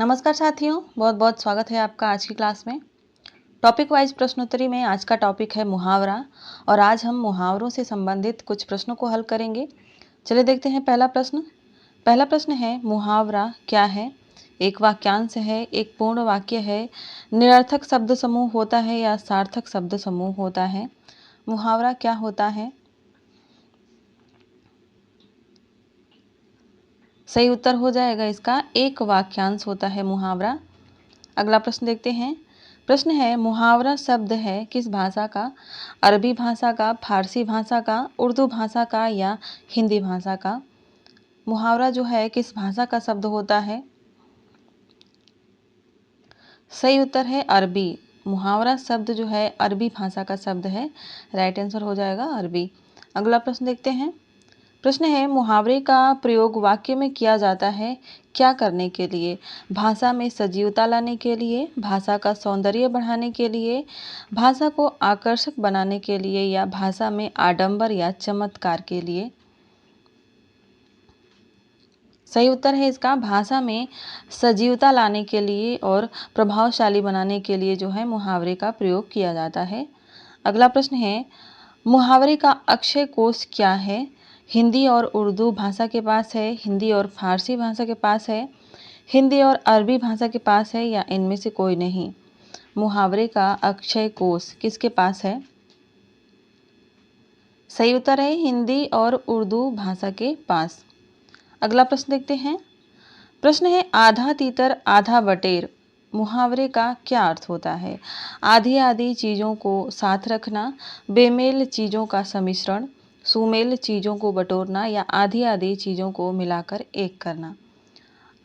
नमस्कार साथियों, बहुत बहुत स्वागत है आपका आज की क्लास में। टॉपिक वाइज प्रश्नोत्तरी में आज का टॉपिक है मुहावरा और आज हम मुहावरों से संबंधित कुछ प्रश्नों को हल करेंगे। चलिए देखते हैं पहला प्रश्न। पहला प्रश्न है, मुहावरा क्या है? एक वाक्यांश है, एक पूर्ण वाक्य है, निरर्थक शब्द समूह होता है या सार्थक शब्द समूह होता है? मुहावरा क्या होता है? सही उत्तर हो जाएगा इसका एक वाक्यांश होता है मुहावरा। अगला प्रश्न देखते हैं। प्रश्न है, मुहावरा शब्द है किस भाषा का? अरबी भाषा का, फारसी भाषा का, उर्दू भाषा का या हिंदी भाषा का? मुहावरा जो है किस भाषा का शब्द होता है? सही उत्तर है अरबी। मुहावरा शब्द जो है अरबी भाषा का शब्द है। राइट आंसर हो जाएगा अरबी। अगला प्रश्न देखते हैं। प्रश्न है, मुहावरे का प्रयोग वाक्य में किया जाता है क्या करने के लिए? भाषा में सजीवता लाने के लिए, भाषा का सौंदर्य बढ़ाने के लिए, भाषा को आकर्षक बनाने के लिए या भाषा में आडंबर या चमत्कार के लिए? सही उत्तर है इसका भाषा में सजीवता लाने के लिए और प्रभावशाली बनाने के लिए जो है मुहावरे का प्रयोग किया जाता है। अगला प्रश्न है, मुहावरे का अक्षय कोश क्या है? हिंदी और उर्दू भाषा के पास है, हिंदी और फारसी भाषा के पास है, हिंदी और अरबी भाषा के पास है या इनमें से कोई नहीं? मुहावरे का अक्षय कोश किसके पास है? सही उत्तर है हिंदी और उर्दू भाषा के पास। अगला प्रश्न देखते हैं। प्रश्न है, आधा तीतर आधा बटेर मुहावरे का क्या अर्थ होता है? आधी आधी चीज़ों को साथ रखना, बेमेल चीज़ों का सम्मिश्रण, सुमेल चीज़ों को बटोरना या आधी आधी चीज़ों को मिलाकर एक करना?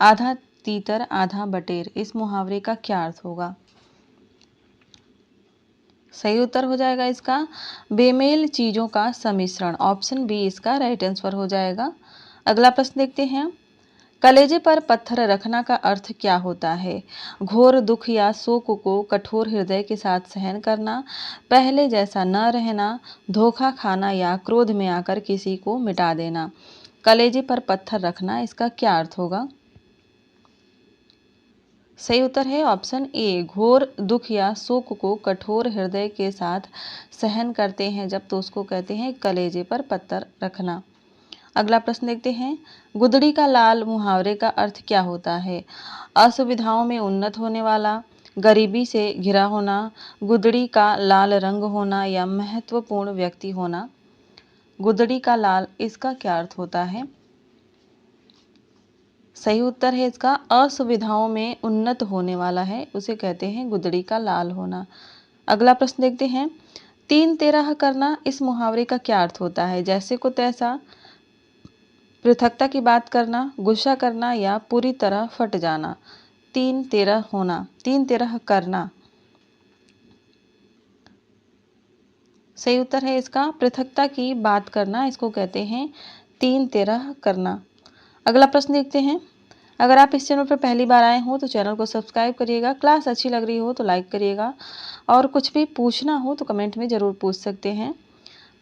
आधा तीतर आधा बटेर इस मुहावरे का क्या अर्थ होगा? सही उत्तर हो जाएगा इसका बेमेल चीज़ों का सम्मिश्रण। ऑप्शन बी इसका राइट आंसर हो जाएगा। अगला प्रश्न देखते हैं। कलेजे पर पत्थर रखना का अर्थ क्या होता है? घोर दुख या शोक को कठोर हृदय के साथ सहन करना, पहले जैसा न रहना, धोखा खाना या क्रोध में आकर किसी को मिटा देना? कलेजे पर पत्थर रखना इसका क्या अर्थ होगा? सही उत्तर है ऑप्शन ए, घोर दुख या शोक को कठोर हृदय के साथ सहन करते हैं जब तो उसको कहते हैं कलेजे पर पत्थर रखना। अगला प्रश्न देखते हैं। गुदड़ी का लाल मुहावरे का अर्थ क्या होता है? असुविधाओं में उन्नत होने वाला, गरीबी से घिरा होना, गुदड़ी का लाल रंग होना या महत्वपूर्ण व्यक्ति होना? गुदड़ी का लाल इसका क्या अर्थ होता है? सही उत्तर है इसका असुविधाओं में उन्नत होने वाला है, उसे कहते हैं गुदड़ी का लाल होना। अगला प्रश्न देखते हैं। तीन तेरह करना इस मुहावरे का क्या अर्थ होता है? जैसे को तैसा, पृथकता की बात करना, गुस्सा करना या पूरी तरह फट जाना? तीन तेरह होना, तीन तेरह करना। सही उत्तर है इसका पृथकता की बात करना, इसको कहते हैं तीन तेरह करना। अगला प्रश्न देखते हैं। अगर आप इस चैनल पर पहली बार आए हो तो चैनल को सब्सक्राइब करिएगा, क्लास अच्छी लग रही हो तो लाइक करिएगा और कुछ भी पूछना हो तो कमेंट में ज़रूर पूछ सकते हैं।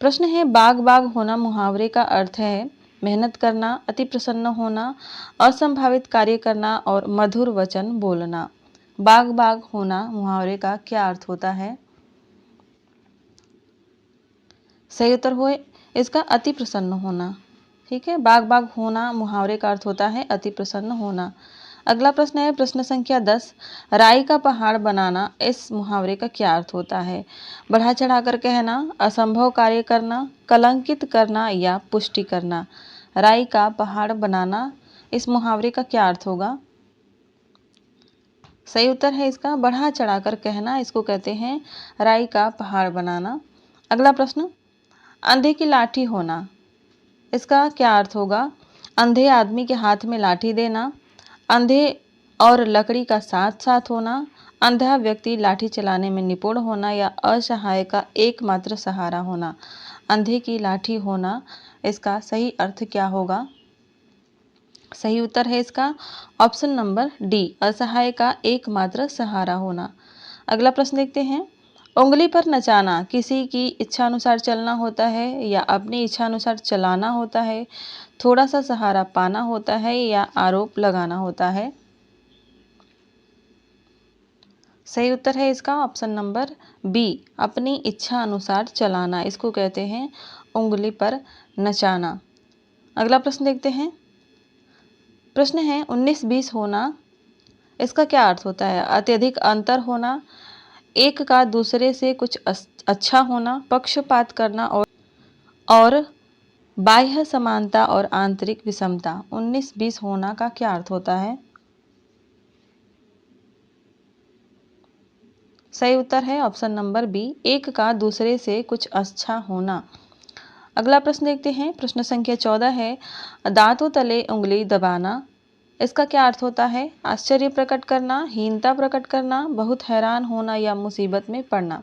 प्रश्न है, बाग बाग होना मुहावरे का अर्थ है मेहनत करना, अति प्रसन्न होना, असंभावित कार्य करना और मधुर वचन बोलना। बाग बाग होना मुहावरे का क्या अर्थ होता है? सही उत्तर हो इसका अति प्रसन्न होना। ठीक है, बाग बाग होना मुहावरे का अर्थ होता है अति प्रसन्न होना। अगला प्रश्न है प्रश्न संख्या 10। राई का पहाड़ बनाना इस मुहावरे का क्या अर्थ होता है? बढ़ा चढ़ाकर कहना, असंभव कार्य करना, कलंकित करना या पुष्टि करना? राई का पहाड़ बनाना इस मुहावरे का क्या अर्थ होगा? सही उत्तर है इसका बढ़ा चढ़ाकर कहना, इसको कहते हैं राई का पहाड़ बनाना। अगला प्रश्न, अंधे की लाठी होना इसका क्या अर्थ होगा? अंधे आदमी के हाथ में लाठी देना, अंधे और लकड़ी का साथ साथ होना, अंधा व्यक्ति लाठी चलाने में निपुण होना या असहाय का एकमात्र सहारा होना? अंधे की लाठी होना इसका सही अर्थ क्या होगा? सही उत्तर है इसका ऑप्शन नंबर डी, असहाय का एकमात्र सहारा होना। अगला प्रश्न देखते हैं। उंगली पर नचाना किसी की इच्छानुसार चलना होता है या अपनी इच्छानुसार चलाना होता है, थोड़ा सा सहारा पाना होता है या आरोप लगाना होता है? सही उत्तर है इसका ऑप्शन नंबर बी, अपनी इच्छा अनुसार चलाना, इसको कहते हैं उंगली पर नचाना। अगला प्रश्न देखते हैं। प्रश्न है 19-20 होना, इसका क्या अर्थ होता है? अत्यधिक अंतर होना, एक का दूसरे से कुछ अच्छा होना, पक्षपात करना और बाह्य समानता और आंतरिक विषमता। 19-20 होना का क्या अर्थ होता है? सही उत्तर है ऑप्शन नंबर बी, एक का दूसरे से कुछ अच्छा होना। अगला प्रश्न देखते हैं। प्रश्न संख्या 14 है, दांतों तले उंगली दबाना, इसका क्या अर्थ होता है? आश्चर्य प्रकट करना, हीनता प्रकट करना, बहुत हैरान होना या मुसीबत में पड़ना।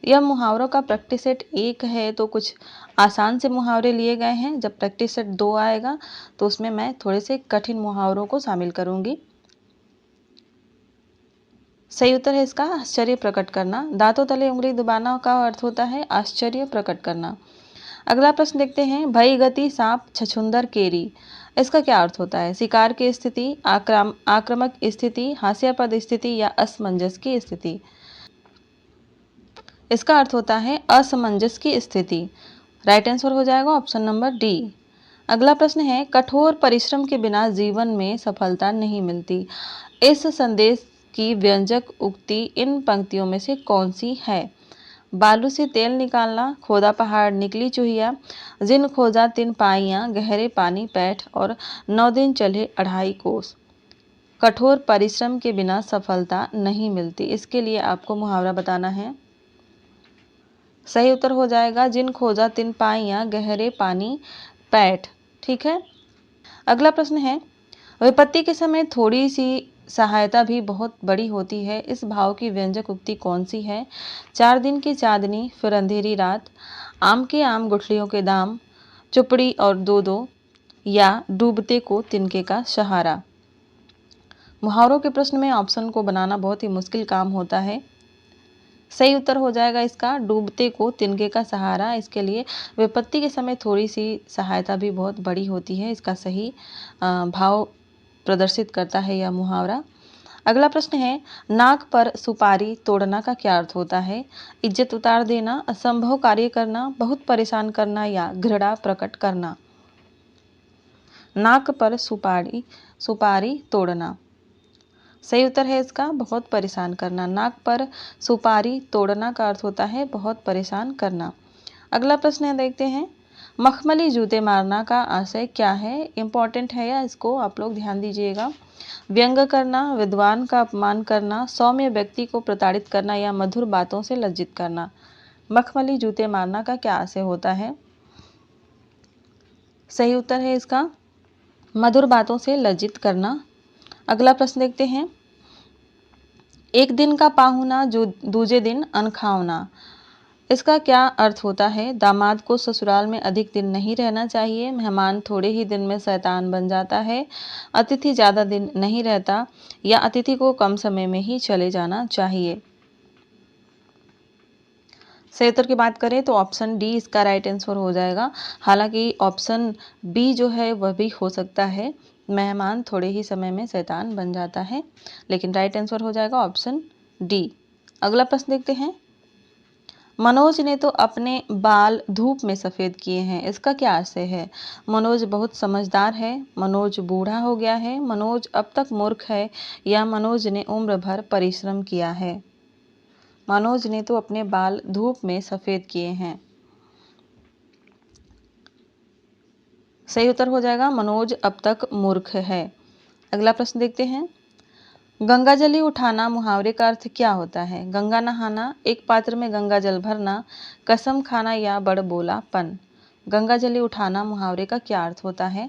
यह मुहावरों का प्रैक्टिस सेट 1 है, तो कुछ आसान से मुहावरे लिए गए हैं। जब प्रैक्टिस सेट 2 आएगा तो उसमें मैं थोड़े से कठिन मुहावरों को शामिल करूंगी। सही उत्तर है इसका आश्चर्य प्रकट करना। दांतों तले उंगली दबाना का अर्थ होता है आश्चर्य प्रकट करना। अगला प्रश्न देखते हैं। भई गति सांप छछूंदर केरी, इसका क्या अर्थ होता है? शिकार की स्थिति, आक्रामक स्थिति, हास्यास्पद स्थिति या असमंजस की स्थिति। इसका अर्थ होता है असमंजस की स्थिति। राइट आंसर हो जाएगा ऑप्शन नंबर डी। अगला प्रश्न है, कठोर परिश्रम के बिना जीवन में सफलता नहीं मिलती, इस संदेश की व्यंजक उक्ति इन पंक्तियों में से कौन सी है? बालू से तेल निकालना, खोदा पहाड़ निकली चूहिया, जिन खोजा तिन पाइयां, गहरे पानी पैठ और 9 दिन चले 2.5 कोस। कठोर परिश्रम के बिना सफलता नहीं मिलती, इसके लिए आपको मुहावरा बताना है। सही उत्तर हो जाएगा जिन खोजा तिन पाइयां, गहरे पानी पैठ। ठीक है। अगला प्रश्न है, विपत्ति के समय थोड़ी सी सहायता भी बहुत बड़ी होती है, इस भाव की व्यंजक उक्ति कौन सी है? 4 दिन की चांदनी फिर अंधेरी रात, आम के आम गुठलियों के दाम, चुपड़ी और दो या डूबते को तिनके का सहारा। मुहावरों के प्रश्न में ऑप्शन को बनाना बहुत ही मुश्किल काम होता है। सही उत्तर हो जाएगा इसका डूबते को तिनके का सहारा। इसके लिए विपत्ति के समय थोड़ी सी सहायता भी बहुत बड़ी होती है, इसका सही भाव प्रदर्शित करता है यह मुहावरा। अगला प्रश्न है, नाक पर सुपारी तोड़ना का क्या अर्थ होता है? इज्जत उतार देना, असंभव कार्य करना, बहुत परेशान करना या घृणा प्रकट करना। नाक पर सुपारी तोड़ना। सही उत्तर है इसका बहुत परेशान करना। नाक पर सुपारी तोड़ना का अर्थ होता है बहुत परेशान करना। अगला प्रश्न है, देखते हैं। मखमली जूते मारना का आशय क्या है? इंपॉर्टेंट है या इसको आप लोग ध्यान दीजिएगा। व्यंग करना, विद्वान का अपमान करना, सौम्य व्यक्ति को प्रताड़ित करना या मधुर बातों से लज्जित करना। मखमली जूते मारना का क्या आशय होता है? सही उत्तर है इसका मधुर बातों से लज्जित करना। अगला प्रश्न देखते हैं। एक दिन का पाहुना जो दूजे दिन अनखावना, इसका क्या अर्थ होता है? दामाद को ससुराल में अधिक दिन नहीं रहना चाहिए, मेहमान थोड़े ही दिन में शैतान बन जाता है, अतिथि ज़्यादा दिन नहीं रहता या अतिथि को कम समय में ही चले जाना चाहिए। सही उत्तर की बात करें तो ऑप्शन डी इसका राइट आंसर हो जाएगा। हालांकि ऑप्शन बी जो है वह भी हो सकता है, मेहमान थोड़े ही समय में शैतान बन जाता है, लेकिन राइट आंसर हो जाएगा ऑप्शन डी। अगला प्रश्न देखते हैं। मनोज ने तो अपने बाल धूप में सफ़ेद किए हैं, इसका क्या आशय है? मनोज बहुत समझदार है, मनोज बूढ़ा हो गया है, मनोज अब तक मूर्ख है या मनोज ने उम्र भर परिश्रम किया है। मनोज ने तो अपने बाल धूप में सफ़ेद किए हैं। सही उत्तर हो जाएगा मनोज अब तक मूर्ख है। अगला प्रश्न देखते हैं। गंगा जली उठाना मुहावरे का अर्थ क्या होता है? गंगा नहाना, एक पात्र में गंगा जल भरना, कसम खाना या बड़बोलापन। गंगा जली उठाना मुहावरे का क्या अर्थ होता है?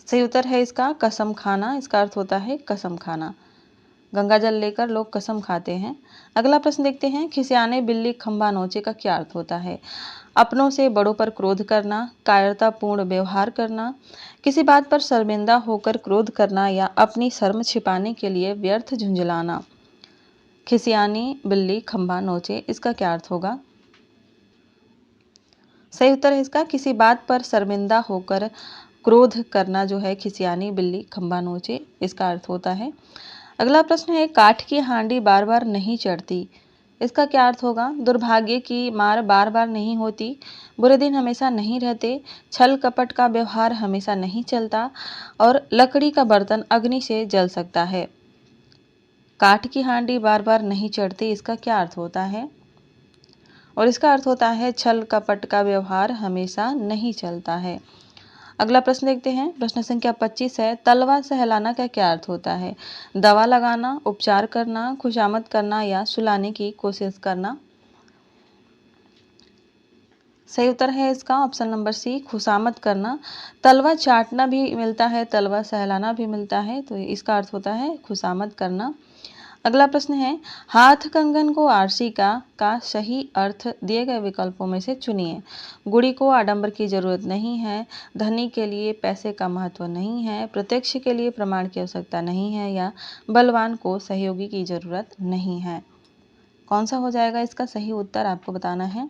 सही उत्तर है इसका कसम खाना, इसका अर्थ होता है कसम खाना। गंगा जल लेकर लोग कसम खाते हैं। अगला प्रश्न देखते हैं। खिसियाने बिल्ली खंभा नोचे का क्या अर्थ होता है? अपनों से बड़ों पर क्रोध करना, कायरतापूर्ण व्यवहार करना, किसी बात पर शर्मिंदा होकर क्रोध करना या अपनी शर्म छिपाने के लिए व्यर्थ झुंझलाना। खिसियानी बिल्ली खंभा नोचे, इसका क्या अर्थ होगा? सही उत्तर है इसका किसी बात पर शर्मिंदा होकर क्रोध करना जो है, खिसियानी बिल्ली खंबा नोचे, इसका अर्थ होता है। अगला प्रश्न है, काठ की हांडी बार बार नहीं चढ़ती, इसका क्या अर्थ होगा? दुर्भाग्य की मार बार बार नहीं होती, बुरे दिन हमेशा नहीं रहते, छल कपट का व्यवहार हमेशा नहीं चलता और लकड़ी का बर्तन अग्नि से जल सकता है। काठ की हांडी बार बार नहीं चढ़ती, इसका क्या अर्थ होता है? और इसका अर्थ होता है छल कपट का व्यवहार हमेशा नहीं चलता है। अगला प्रश्न देखते हैं, प्रश्न संख्या 25 है, तलवा सहलाना का क्या अर्थ होता है? दवा लगाना, उपचार करना, खुशामद करना या सुलाने की कोशिश करना। सही उत्तर है इसका ऑप्शन नंबर सी, खुशामद करना। तलवा चाटना भी मिलता है, तलवा सहलाना भी मिलता है, तो इसका अर्थ होता है खुशामद करना। अगला प्रश्न है, हाथ कंगन को आरसी का सही अर्थ दिए गए विकल्पों में से चुनिए। गुड़ी को आडंबर की जरूरत नहीं है, धनी के लिए पैसे का महत्व नहीं है, प्रत्यक्ष के लिए प्रमाण की आवश्यकता नहीं है या बलवान को सहयोगी की जरूरत नहीं है। कौन सा हो जाएगा इसका सही उत्तर, आपको बताना है।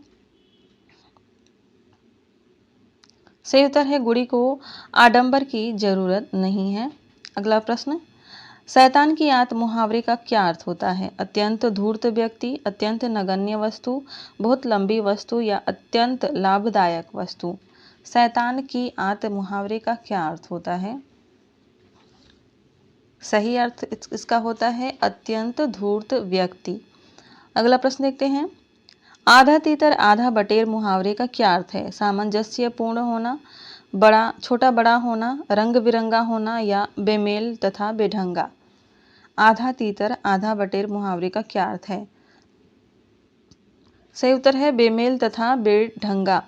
सही उत्तर है गुड़ी को आडंबर की जरूरत नहीं है। अगला प्रश्न, शैतान की आंत मुहावरे का क्या अर्थ होता है? अत्यंत धूर्त व्यक्ति, अत्यंत नगण्य वस्तु, बहुत लंबी वस्तु या अत्यंत लाभदायक वस्तु। शैतान की आंत मुहावरे का क्या अर्थ होता है? सही अर्थ इसका होता है अत्यंत धूर्त व्यक्ति। अगला प्रश्न देखते हैं, आधा तीतर आधा बटेर मुहावरे का क्या अर्थ है? सामंजस्य पूर्ण होना, बड़ा छोटा बड़ा होना, रंग बिरंगा होना या बेमेल तथा बेढंगा। आधा तीतर आधा बटेर मुहावरे का क्या अर्थ है? सही उत्तर है बेमेल तथा बेढंगा।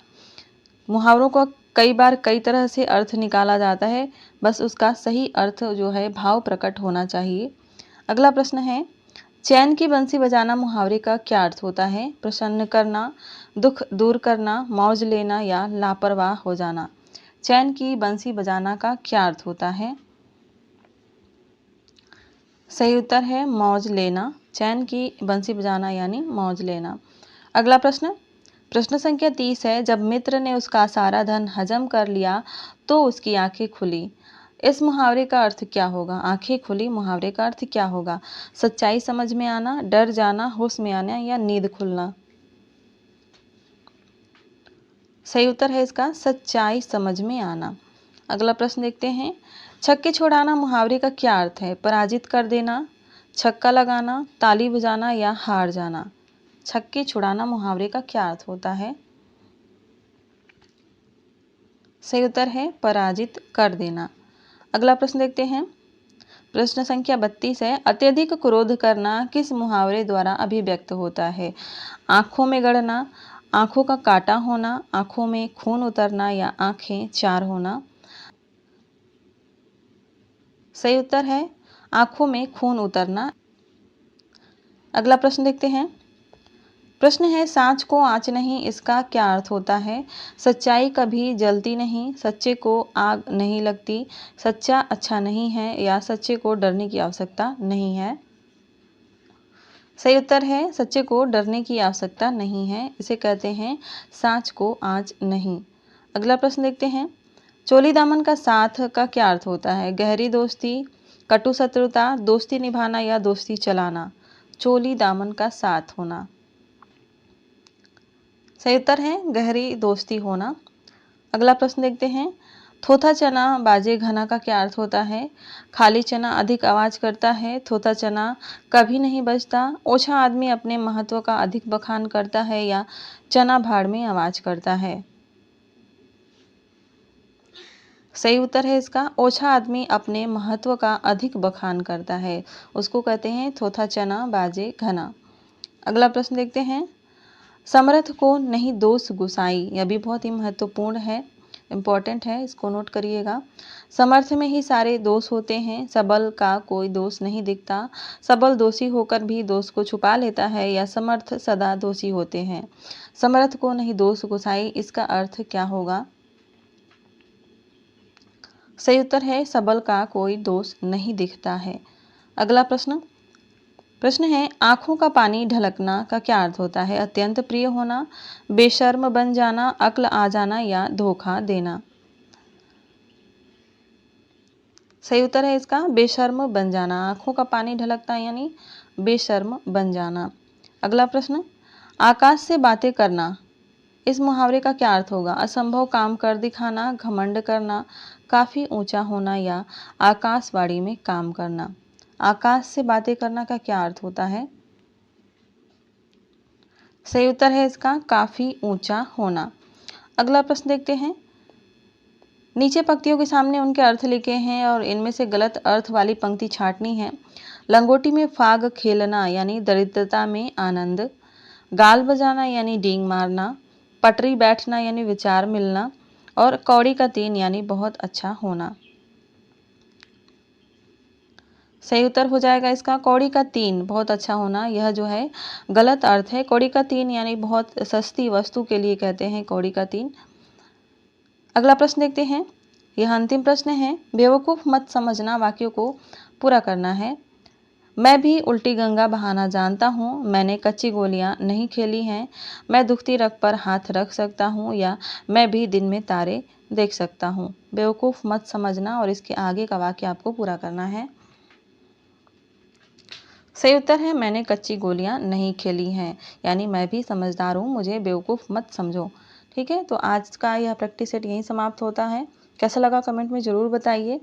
मुहावरों को कई बार कई तरह से अर्थ निकाला जाता है, बस उसका सही अर्थ जो है भाव प्रकट होना चाहिए। अगला प्रश्न है, चैन की बंसी बजाना मुहावरे का क्या अर्थ होता है? प्रसन्न करना, दुख दूर करना, मौज लेना या लापरवाह हो जाना। चैन की बंसी बजाना का क्या अर्थ होता है? सही उत्तर है मौज लेना। चैन की बंसी बजाना यानी मौज लेना। अगला प्रश्न, प्रश्न संख्या 30 है, जब मित्र ने उसका सारा धन हजम कर लिया तो उसकी आंखें खुली। इस मुहावरे का अर्थ क्या होगा? आंखें खुली मुहावरे का अर्थ क्या होगा? सच्चाई समझ में आना, डर जाना, होश में आना या नींद खुलना। सही उत्तर है इसका सच्चाई समझ में आना। अगला प्रश्न देखते हैं, छक्के छुड़ाना मुहावरे का क्या अर्थ है? पराजित कर देना, छक्का लगाना, ताली बजाना या हार जाना। छक्के छुड़ाना मुहावरे का क्या अर्थ होता है? सही उत्तर है पराजित कर देना। अगला प्रश्न देखते हैं, प्रश्न संख्या 32 है, अत्यधिक क्रोध करना किस मुहावरे द्वारा अभिव्यक्त होता है? आंखों में गड़ना, आंखों का काटा होना, आंखों में खून उतरना या आंखें चार होना। सही उत्तर है आंखों में खून उतरना। अगला प्रश्न देखते हैं, प्रश्न है, सांच को आँच नहीं, इसका क्या अर्थ होता है? सच्चाई कभी जलती नहीं, सच्चे को आग नहीं लगती, सच्चा अच्छा नहीं है या सच्चे को डरने की आवश्यकता नहीं है। सही उत्तर है सच्चे को डरने की आवश्यकता नहीं है, इसे कहते हैं सांच को आँच नहीं। अगला प्रश्न देखते हैं, चोली दामन का साथ का क्या अर्थ होता है? गहरी दोस्ती, कटु शत्रुता, दोस्ती निभाना या दोस्ती चलाना। चोली दामन का साथ होना। सही उत्तर है गहरी दोस्ती होना। अगला प्रश्न देखते हैं, थोथा चना बाजे घना का क्या अर्थ होता है? खाली चना अधिक आवाज करता है, थोथा चना कभी नहीं बजता, ओछा आदमी अपने महत्व का अधिक बखान करता है या चना भाड़ में आवाज करता है। सही उत्तर है इसका ओछा आदमी अपने महत्व का अधिक बखान करता है, उसको कहते हैं थोथा चना बाजे घना। अगला प्रश्न देखते हैं, समर्थ को नहीं दोष गुसाई, यह भी बहुत ही महत्वपूर्ण है, इम्पॉर्टेंट है, इसको नोट करिएगा। समर्थ में ही सारे दोष होते हैं, सबल का कोई दोष नहीं दिखता, सबल दोषी होकर भी दोष को छुपा लेता है या समर्थ सदा दोषी होते हैं। समर्थ को नहीं दोष गुसाई, इसका अर्थ क्या होगा? सही उत्तर है सबल का कोई दोष नहीं दिखता है। अगला प्रश्न है, आंखों का पानी ढलकना का क्या अर्थ होता है? अत्यंत प्रिय होना, बेशर्म बन जाना, अक्ल आ जाना या धोखा देना। सही उत्तर है इसका बेशर्म बन जाना। आंखों का पानी ढलकना यानी बेशर्म बन जाना। अगला प्रश्न, आकाश से बातें करना, इस मुहावरे का क्या अर्थ होगा? असंभव काम कर दिखाना, घमंड करना, काफी ऊंचा होना या आकाशवाणी में काम करना। आकाश से बातें करना का क्या अर्थ होता है? सही उत्तर है इसका काफी ऊंचा होना। अगला प्रश्न देखते हैं। नीचे पंक्तियों के सामने उनके अर्थ लिखे हैं और इनमें से गलत अर्थ वाली पंक्ति छांटनी है। लंगोटी में फाग खेलना यानी दरिद्रता में आनंद, गाल बजाना यानी डींग मारना, पटरी बैठना यानी विचार मिलना और कौड़ी का तीन यानी बहुत अच्छा होना। सही उत्तर हो जाएगा इसका कौड़ी का तीन बहुत अच्छा होना। यह जो है गलत अर्थ है। कौड़ी का तीन यानी बहुत सस्ती वस्तु के लिए कहते हैं कौड़ी का तीन। अगला प्रश्न देखते हैं। यह अंतिम प्रश्न है। बेवकूफ़ मत समझना वाक्यों को पूरा करना है। मैं भी उल्टी गंगा बहाना जानता हूँ, मैंने कच्ची गोलियाँ नहीं खेली हैं, मैं दुखती रग पर हाथ रख सकता हूँ या मैं भी दिन में तारे देख सकता हूँ। बेवकूफ़ मत समझना और इसके आगे का वाक्य आपको पूरा करना है। सही उत्तर है मैंने कच्ची गोलियां नहीं खेली हैं, यानी मैं भी समझदार हूँ, मुझे बेवकूफ़ मत समझो। ठीक है, तो आज का यह प्रैक्टिस सेट यहीं समाप्त होता है। कैसा लगा कमेंट में ज़रूर बताइए।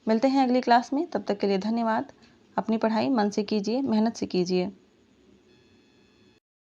मिलते हैं अगली क्लास में, तब तक के लिए धन्यवाद। अपनी पढ़ाई मन से कीजिए, मेहनत से कीजिए।